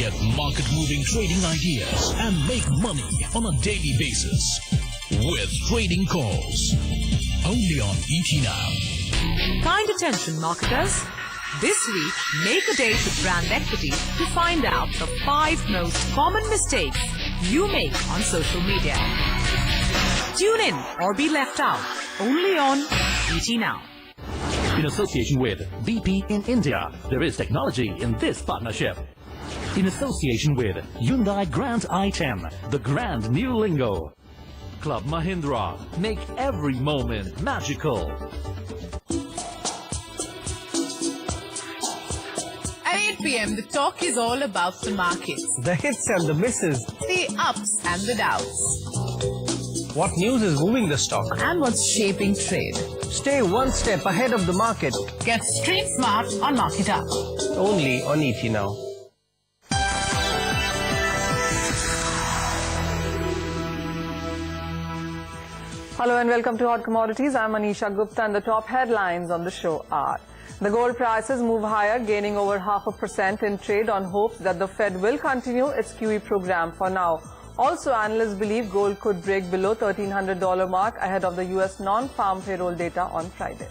Get market-moving trading ideas and make money on a daily basis with Trading Calls. Only on ET Now. Kind attention, marketers. This week, make a date with Brand Equity to find out the 5 most common mistakes you make on social media. Tune in or be left out. Only on ET Now. In association with BP in India, there is technology in this partnership. In association with Hyundai Grand i10, the grand new lingo. Club Mahindra, make every moment magical. At 8 p.m., the talk is all about the markets. The hits and the misses. The ups and the downs. What news is moving the stock? And what's shaping trade. Stay one step ahead of the market. Get street smart on Market Up. Only on ET Now. Hello and welcome to Hot Commodities. I'm Manisha Gupta and the top headlines on the show are: the gold prices move higher, gaining over 0.5% in trade on hopes that the Fed will continue its QE program for now. Also, analysts believe gold could break below $1,300 mark ahead of the U.S. non-farm payroll data on Friday.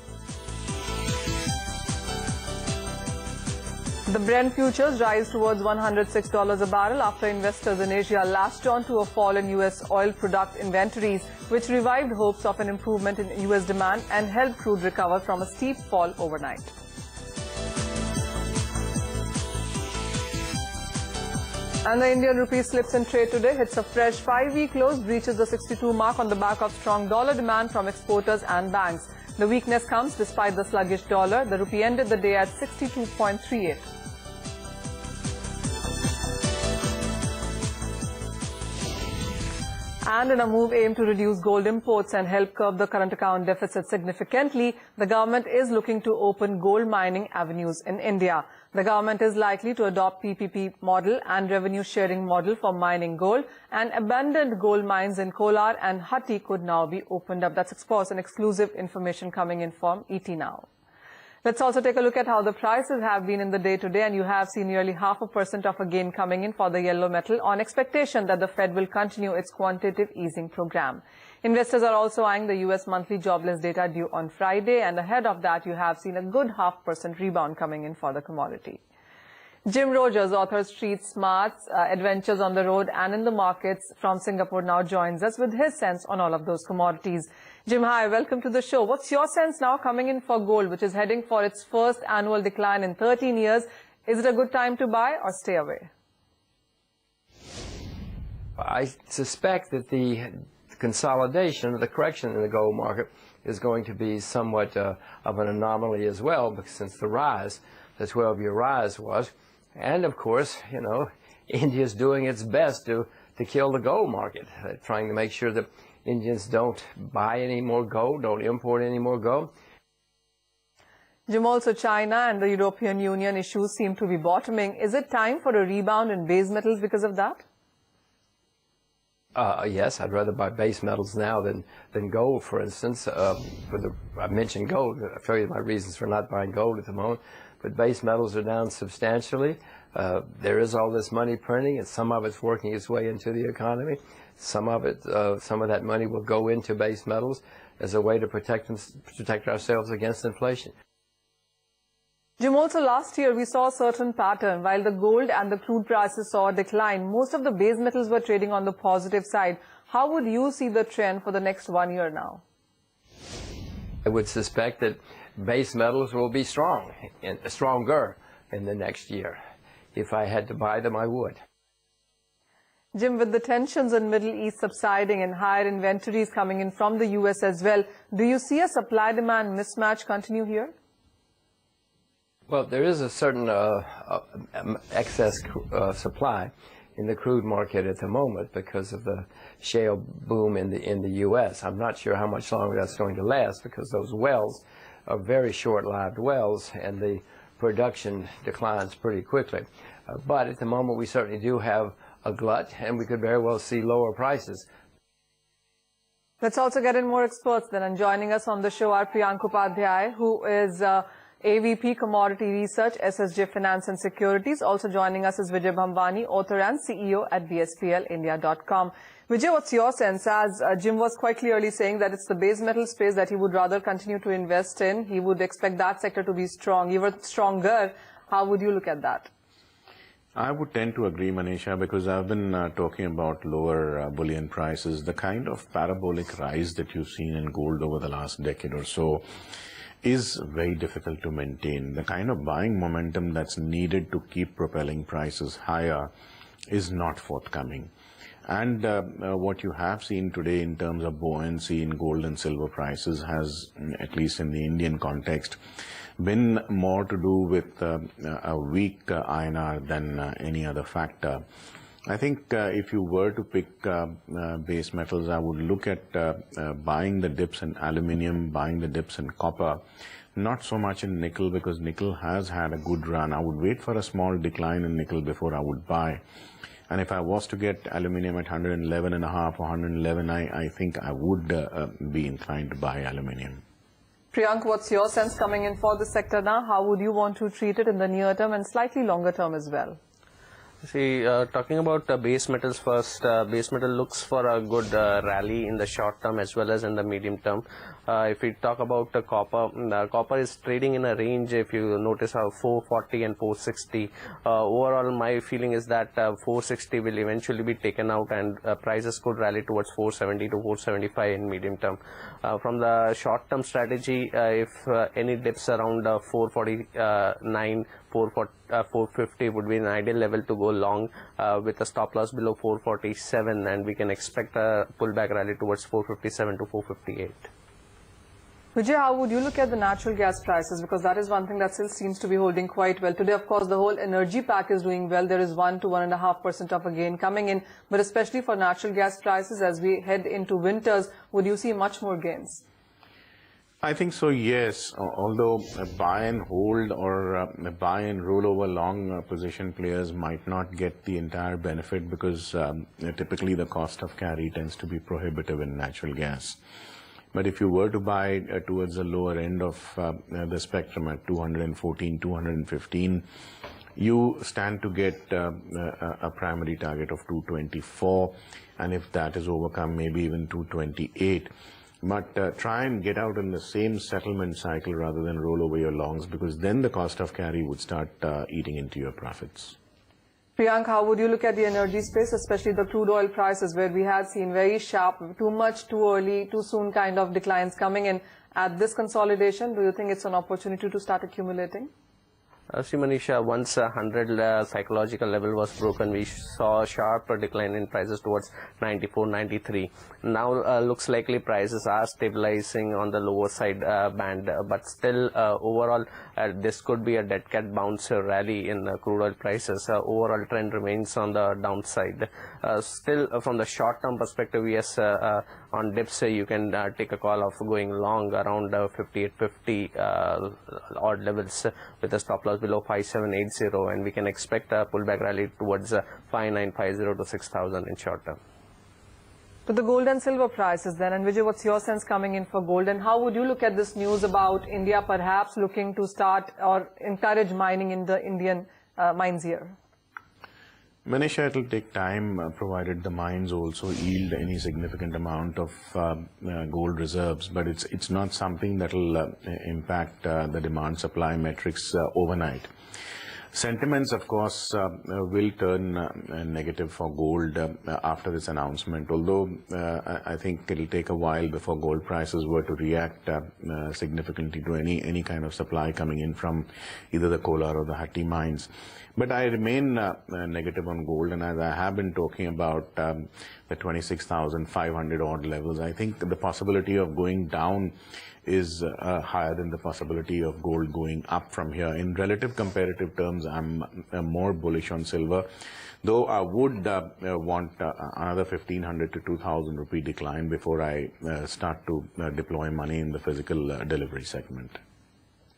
The Brent futures rise towards $106 a barrel after investors in Asia latched on to a fall in U.S. oil product inventories, which revived hopes of an improvement in U.S. demand and helped crude recover from a steep fall overnight. And the Indian rupee slips in trade today, hits a fresh 5-week lows, breaches the 62 mark on the back of strong dollar demand from exporters and banks. The weakness comes despite the sluggish dollar. The rupee ended the day at 62.38. And in a move aimed to reduce gold imports and help curb the current account deficit significantly, the government is looking to open gold mining avenues in India. The government is likely to adopt PPP model and revenue sharing model for mining gold, and abandoned gold mines in Kolar and Hatti could now be opened up. That's, of course, an exclusive information coming in from ET Now. Let's also take a look at how the prices have been in the day today, and you have seen nearly 0.5% of a gain coming in for the yellow metal on expectation that the Fed will continue its quantitative easing program. Investors are also eyeing the U.S. monthly jobless data due on Friday, and ahead of that, you have seen a good 0.5% rebound coming in for the commodity. Jim Rogers, author of Street Smarts, Adventures on the Road and in the Markets from Singapore, now joins us with his sense on all of those commodities. Jim, hi, welcome to the show. What's your sense now coming in for gold, which is heading for its first annual decline in 13 years? Is it a good time to buy or stay away? I suspect that the consolidation, the correction in the gold market is going to be somewhat of an anomaly as well, because since the rise, the 12-year rise was. And, of course, you know, India's doing its best to kill the gold market, trying to make sure that Indians don't buy any more gold, don't import any more gold. Jim, also China and the European Union issues seem to be bottoming. Is it time for a rebound in base metals because of that? Yes, I'd rather buy base metals now than gold, for instance. I mentioned gold. I'll tell you my reasons for not buying gold at the moment. But base metals are down substantially. There is all this money printing, and some of it's working its way into the economy. Some of that money will go into base metals as a way to protect ourselves against inflation. Jim, also last year we saw a certain pattern. While the gold and the crude prices saw a decline, most of the base metals were trading on the positive side. How would you see the trend for the next 1 year now? I would suspect that base metals will be stronger in the next year. If I had to buy them, I would. Jim, with the tensions in Middle East subsiding and higher inventories coming in from the U.S. as well, do you see a supply-demand mismatch continue here? Well, there is a certain excess supply in the crude market at the moment because of the shale boom in the U.S. I'm not sure how much longer that's going to last, because those wells are very short-lived wells and the production declines pretty quickly. But at the moment, we certainly do have a glut, and we could very well see lower prices. Let's also get in more experts then. And joining us on the show are Priyank Upadhyay, who is AVP Commodity Research, SSJ Finance and Securities. Also joining us is Vijay Bhambani, author and CEO at bsplindia.com. Vijay, what's your sense? As Jim was quite clearly saying that it's the base metal space that he would rather continue to invest in. He would expect that sector to be strong, even stronger. How would you look at that? I would tend to agree, Manisha, because I've been talking about lower bullion prices. The kind of parabolic rise that you've seen in gold over the last decade or so is very difficult to maintain. The kind of buying momentum that's needed to keep propelling prices higher is not forthcoming. And what you have seen today in terms of buoyancy in gold and silver prices has, at least in the Indian context, been more to do with a weak INR than any other factor. I think if you were to pick base metals, I would look at buying the dips in aluminium, buying the dips in copper, not so much in nickel, because nickel has had a good run. I would wait for a small decline in nickel before I would buy. And if I was to get aluminium at 111.5 or 111, I think I would be inclined to buy aluminium. Priyank, what's your sense coming in for the sector now? How would you want to treat it in the near term and slightly longer term as well? See, talking about base metals first, base metal looks for a good rally in the short term as well as in the medium term. If we talk about copper, copper is trading in a range, if you notice, how 440 and 460. Overall, my feeling is that 460 will eventually be taken out and prices could rally towards 470 to 475 in medium term. From the short term strategy, if any dips around 449, 450 would be an ideal level to go long with a stop loss below 447, and we can expect a pullback rally towards 457 to 458. Vijay, how would you look at the natural gas prices? Because that is one thing that still seems to be holding quite well. Today, of course, the whole energy pack is doing well. There is 1 to 1.5% of a gain coming in. But especially for natural gas prices, as we head into winters, would you see much more gains? I think so, yes. Although buy and hold or buy and roll over long position players might not get the entire benefit, because typically the cost of carry tends to be prohibitive in natural gas. But if you were to buy towards the lower end of the spectrum at 214, 215, you stand to get a primary target of 224, and if that is overcome, maybe even 228. But try and get out in the same settlement cycle rather than roll over your longs, because then the cost of carry would start eating into your profits. Priyank, how would you look at the energy space, especially the crude oil prices, where we had seen very sharp, too much, too early, too soon kind of declines coming in? At this consolidation, do you think it's an opportunity to start accumulating? See, Manisha, once 100 psychological level was broken, we saw a sharp decline in prices towards 94, 93. Now looks likely prices are stabilizing on the lower side band, but still overall this could be a dead cat bounce rally in crude oil prices. Overall trend remains on the downside. Still from the short term perspective, yes, on dips you can take a call of going long around 58.50 odd levels with a stop loss below 5780, and we can expect a pullback rally towards 5950 to 6000 in short term. To the gold and silver prices then, and Vijay, what's your sense coming in for gold, and how would you look at this news about India perhaps looking to start or encourage mining in the Indian mines here? Manisha, it will take time, provided the mines also yield any significant amount of gold reserves, but it's not something that will impact the demand-supply metrics overnight. Sentiments, of course, will turn negative for gold after this announcement, although I think it will take a while before gold prices were to react significantly to any kind of supply coming in from either the Kolar or the Hatti mines. But I remain negative on gold, and as I have been talking about the 26,500 odd levels, I think the possibility of going down is higher than the possibility of gold going up from here. In relative comparative terms, I'm more bullish on silver, though I would want another 1,500 to 2,000 rupee decline before I start to deploy money in the physical delivery segment.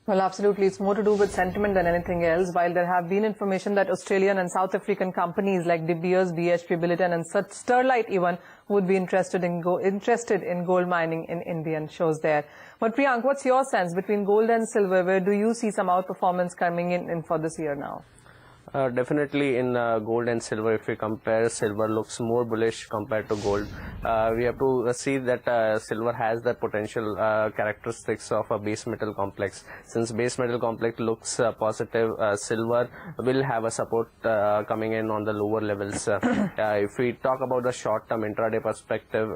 Well, absolutely. It's more to do with sentiment than anything else. While there have been information that Australian and South African companies like De Beers, BHP Billiton and such Sterlite even would be interested in gold mining in Indian shows there. But Priyank, what's your sense between gold and silver? Where do you see some outperformance coming in for this year now? Definitely in gold and silver, if we compare, silver looks more bullish compared to gold. We have to see that silver has the potential characteristics of a base metal complex. Since base metal complex looks positive, silver will have a support coming in on the lower levels. If we talk about the short-term intraday perspective,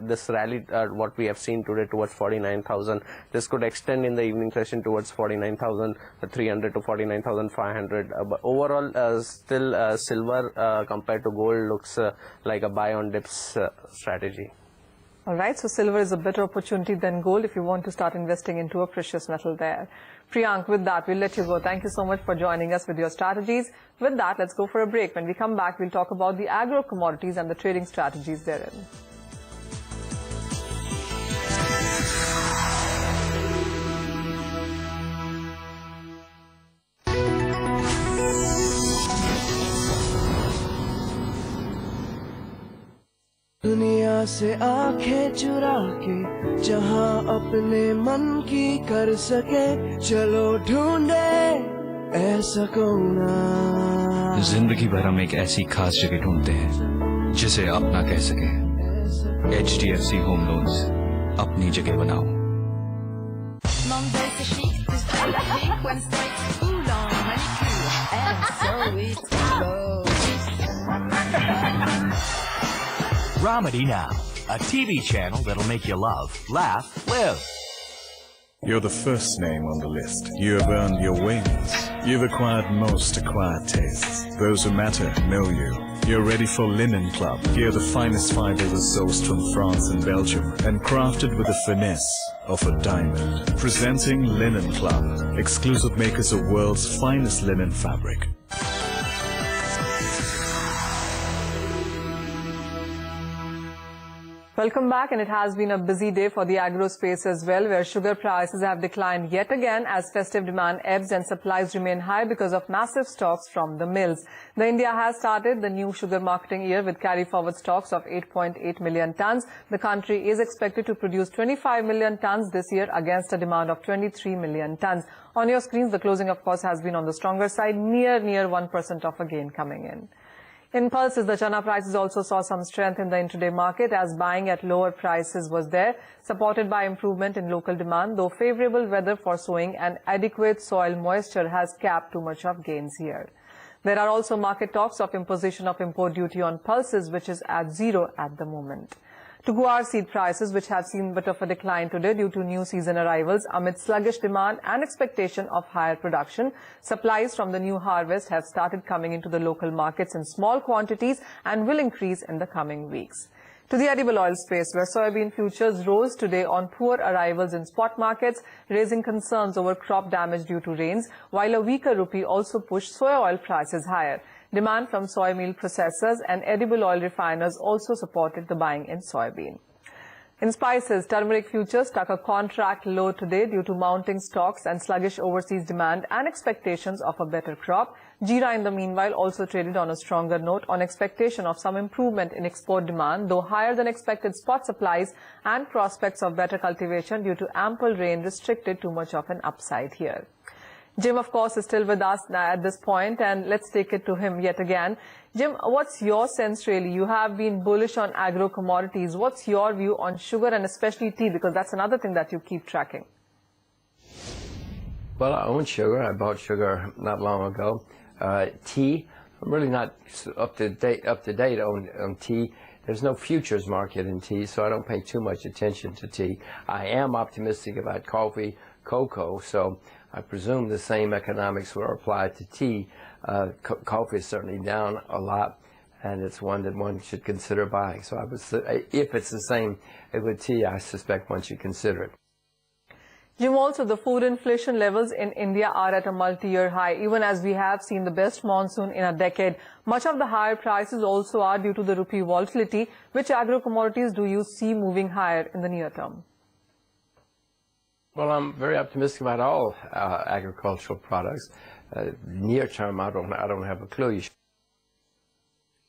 this rally, what we have seen today towards 49,000, this could extend in the evening session towards 49,300 to 49,500. But overall, still silver compared to gold looks like a buy on dips strategy. All right, so silver is a better opportunity than gold if you want to start investing into a precious metal there. Priyank, with that, we'll let you go. Thank you so much for joining us with your strategies. With that, let's go for a break. When we come back, we'll talk about the agro commodities and the trading strategies therein. दुनिया से आंखें चुरा के जहां अपने मन की कर सके चलो ढूंढे ऐसा कौन जिंदगी भर हम एक ऐसी खास जगह ढूंढते हैं जिसे अपना कह सके HDFC होम लोन्स अपनी जगह बनाओ Dramedy Now, a TV channel that'll make you love, laugh, live. You're the first name on the list. You have earned your wings. You've acquired most acquired tastes. Those who matter know you. You're ready for Linen Club. Here the finest fibers are sourced from France and Belgium and crafted with the finesse of a diamond. Presenting Linen Club, exclusive makers of world's finest linen fabric. Welcome back, and it has been a busy day for the agro space as well, where sugar prices have declined yet again as festive demand ebbs and supplies remain high because of massive stocks from the mills. The India has started the new sugar marketing year with carry-forward stocks of 8.8 million tons. The country is expected to produce 25 million tons this year against a demand of 23 million tons. On your screens, the closing, of course, has been on the stronger side, near 1% of a gain coming in. In pulses, the chana prices also saw some strength in the intraday market as buying at lower prices was there, supported by improvement in local demand, though favorable weather for sowing and adequate soil moisture has capped too much of gains here. There are also market talks of imposition of import duty on pulses, which is at zero at the moment. To guar seed prices, which have seen a bit of a decline today due to new season arrivals amid sluggish demand and expectation of higher production, supplies from the new harvest have started coming into the local markets in small quantities and will increase in the coming weeks. To the edible oil space, where soybean futures rose today on poor arrivals in spot markets, raising concerns over crop damage due to rains, while a weaker rupee also pushed soy oil prices higher. Demand from soy meal processors and edible oil refiners also supported the buying in soybean. In spices, turmeric futures struck a contract low today due to mounting stocks and sluggish overseas demand and expectations of a better crop. Jeera, in the meanwhile, also traded on a stronger note on expectation of some improvement in export demand, though higher than expected spot supplies and prospects of better cultivation due to ample rain restricted too much of an upside here. Jim, of course, is still with us at this point, and let's take it to him yet again. Jim, what's your sense really? You have been bullish on agro commodities. What's your view on sugar and especially tea? Because that's another thing that you keep tracking. Well, I own sugar. I bought sugar not long ago. Tea, I'm really not up to date on tea. There's no futures market in tea, so I don't pay too much attention to tea. I am optimistic about coffee, cocoa, so I presume the same economics will apply to tea. Coffee is certainly down a lot, and it's one that one should consider buying. So if it's the same with tea, I suspect one should consider it. Jim, also the food inflation levels in India are at a multi-year high, even as we have seen the best monsoon in a decade. Much of the higher prices also are due to the rupee volatility. Which agro commodities do you see moving higher in the near term? Well, I'm very optimistic about all agricultural products. Near term, I don't have a clue.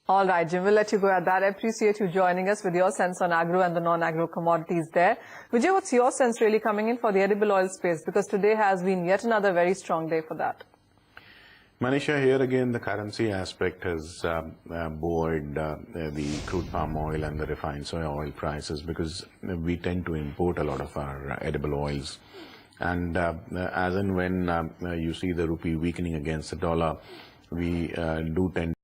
All right, Jim, we'll let you go at that. I appreciate you joining us with your sense on agro and the non-agro commodities there. Vijay, what's your sense really coming in for the edible oil space? Because today has been yet another very strong day for that. Manisha, here again the currency aspect has buoyed the crude palm oil and the refined soy oil prices, because we tend to import a lot of our edible oils. And as and when you see the rupee weakening against the dollar, we do tend